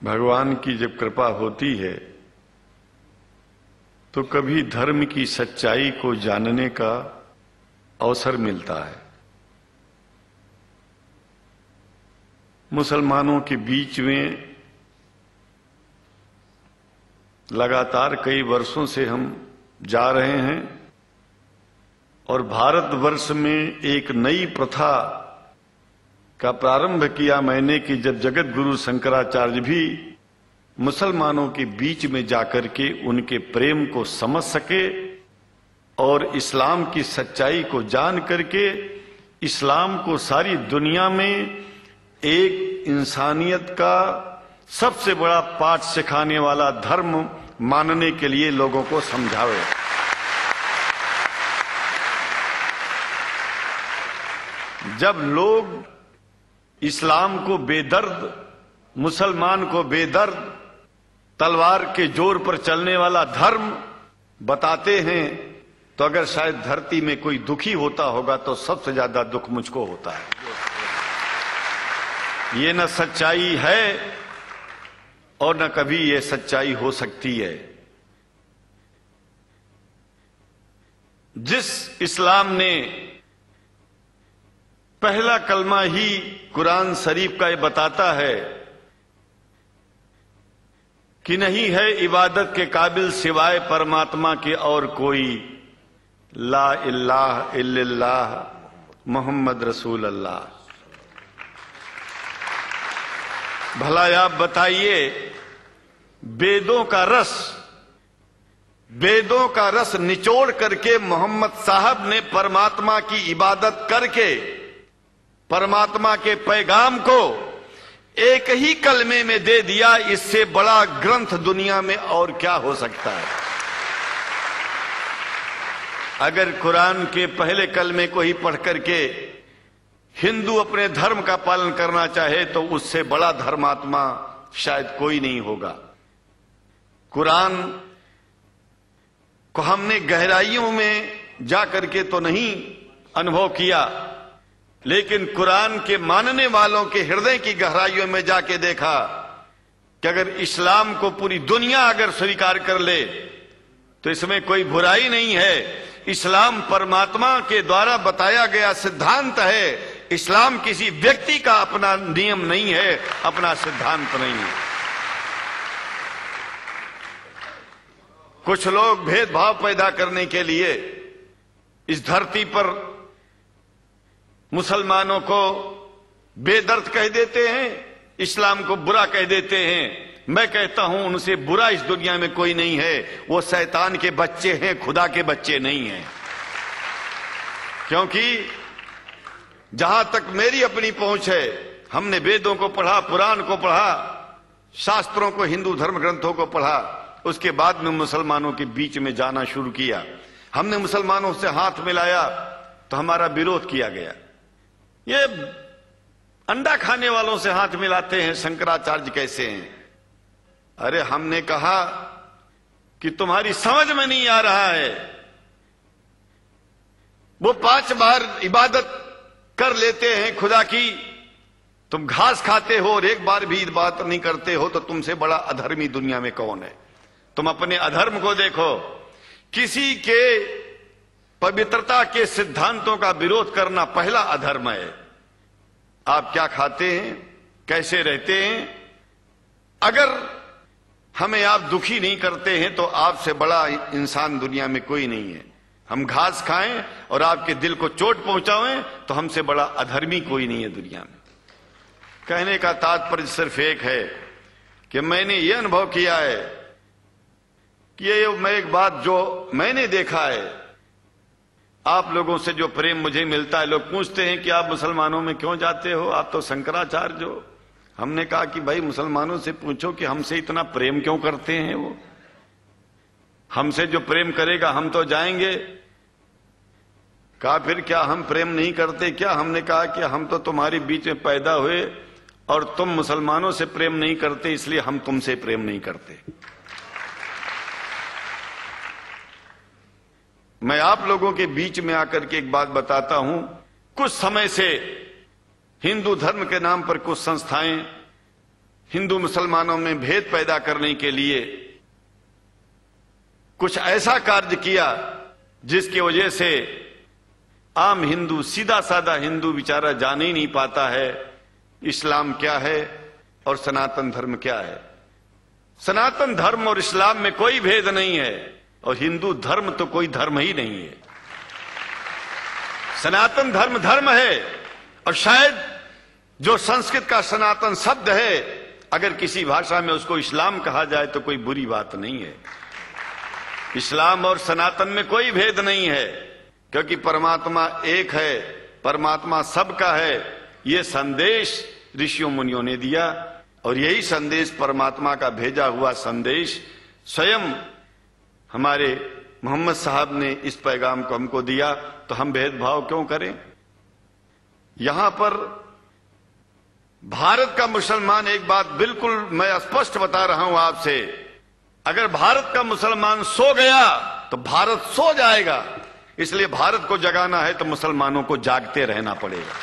भगवान की जब कृपा होती है तो कभी धर्म की सच्चाई को जानने का अवसर मिलता है। मुसलमानों के बीच में लगातार कई वर्षों से हम जा रहे हैं और भारतवर्ष में एक नई प्रथा का प्रारंभ किया मैंने कि जब जगत गुरु शंकराचार्य भी मुसलमानों के बीच में जाकर के उनके प्रेम को समझ सके और इस्लाम की सच्चाई को जान करके इस्लाम को सारी दुनिया में एक इंसानियत का सबसे बड़ा पाठ सिखाने वाला धर्म मानने के लिए लोगों को समझावे। जब लोग इस्लाम को बेदर्द, मुसलमान को बेदर्द, तलवार के जोर पर चलने वाला धर्म बताते हैं तो अगर शायद धरती में कोई दुखी होता होगा तो सबसे ज्यादा दुख मुझको होता है। ये न सच्चाई है और न कभी ये सच्चाई हो सकती है। जिस इस्लाम ने पहला कलमा ही कुरान शरीफ का ये बताता है कि नहीं है इबादत के काबिल सिवाय परमात्मा के और कोई, ला इलाहा इल्लल्लाह मुहम्मद रसूल अल्लाह। भला आप बताइए, वेदों का रस निचोड़ करके मोहम्मद साहब ने परमात्मा की इबादत करके परमात्मा के पैगाम को एक ही कलमे में दे दिया। इससे बड़ा ग्रंथ दुनिया में और क्या हो सकता है। अगर कुरान के पहले कलमे को ही पढ़ करके हिंदू अपने धर्म का पालन करना चाहे तो उससे बड़ा धर्मात्मा शायद कोई नहीं होगा। कुरान को हमने गहराइयों में जा करके तो नहीं अनुभव किया, लेकिन कुरान के मानने वालों के हृदय की गहराइयों में जाके देखा कि अगर इस्लाम को पूरी दुनिया अगर स्वीकार कर ले तो इसमें कोई बुराई नहीं है। इस्लाम परमात्मा के द्वारा बताया गया सिद्धांत है। इस्लाम किसी व्यक्ति का अपना नियम नहीं है, अपना सिद्धांत नहीं है। कुछ लोग भेदभाव पैदा करने के लिए इस धरती पर मुसलमानों को बेदर्द कह देते हैं, इस्लाम को बुरा कह देते हैं। मैं कहता हूं उनसे बुरा इस दुनिया में कोई नहीं है। वो शैतान के बच्चे हैं, खुदा के बच्चे नहीं हैं। क्योंकि जहां तक मेरी अपनी पहुंच है, हमने वेदों को पढ़ा, पुराण को पढ़ा, शास्त्रों को, हिंदू धर्म ग्रंथों को पढ़ा। उसके बाद में मुसलमानों के बीच में जाना शुरू किया। हमने मुसलमानों से हाथ मिलाया तो हमारा विरोध किया गया। ये अंडा खाने वालों से हाथ मिलाते हैं, शंकराचार्य कैसे हैं? अरे हमने कहा कि तुम्हारी समझ में नहीं आ रहा है। वो 5 बार इबादत कर लेते हैं खुदा की, तुम घास खाते हो और एक बार भी इबादत नहीं करते हो, तो तुमसे बड़ा अधर्मी दुनिया में कौन है? तुम अपने अधर्म को देखो। किसी के पवित्रता के सिद्धांतों का विरोध करना पहला अधर्म है। आप क्या खाते हैं, कैसे रहते हैं, अगर हमें आप दुखी नहीं करते हैं तो आपसे बड़ा इंसान दुनिया में कोई नहीं है। हम घास खाएं और आपके दिल को चोट पहुंचाएं तो हमसे बड़ा अधर्मी कोई नहीं है दुनिया में। कहने का तात्पर्य सिर्फ एक है कि मैंने ये अनुभव किया है कि ये मैं एक बात जो मैंने देखा है, आप लोगों से जो प्रेम मुझे मिलता है, लोग पूछते हैं कि आप मुसलमानों में क्यों जाते हो, आप तो शंकराचार्य हो। हमने कहा कि भाई मुसलमानों से पूछो कि हमसे इतना प्रेम क्यों करते हैं। वो हमसे जो प्रेम करेगा हम तो जाएंगे। कहा फिर क्या हम प्रेम नहीं करते क्या? हमने कहा कि हम तो तुम्हारे बीच में पैदा हुए और तुम मुसलमानों से प्रेम नहीं करते, इसलिए हम तुमसे प्रेम नहीं करते। मैं आप लोगों के बीच में आकर के एक बात बताता हूं। कुछ समय से हिंदू धर्म के नाम पर कुछ संस्थाएं हिंदू मुसलमानों में भेद पैदा करने के लिए कुछ ऐसा कार्य किया जिसकी वजह से आम हिंदू, सीधा साधा हिंदू बेचारा जान ही नहीं पाता है इस्लाम क्या है और सनातन धर्म क्या है। सनातन धर्म और इस्लाम में कोई भेद नहीं है और हिंदू धर्म तो कोई धर्म ही नहीं है। सनातन धर्म धर्म है और शायद जो संस्कृत का सनातन शब्द है, अगर किसी भाषा में उसको इस्लाम कहा जाए तो कोई बुरी बात नहीं है। इस्लाम और सनातन में कोई भेद नहीं है, क्योंकि परमात्मा एक है, परमात्मा सबका है। ये संदेश ऋषियों मुनियों ने दिया और यही संदेश परमात्मा का भेजा हुआ संदेश स्वयं हमारे मोहम्मद साहब ने इस पैगाम को हमको दिया, तो हम भेदभाव क्यों करें। यहां पर भारत का मुसलमान, एक बात बिल्कुल मैं स्पष्ट बता रहा हूं आपसे, अगर भारत का मुसलमान सो गया तो भारत सो जाएगा। इसलिए भारत को जगाना है तो मुसलमानों को जागते रहना पड़ेगा।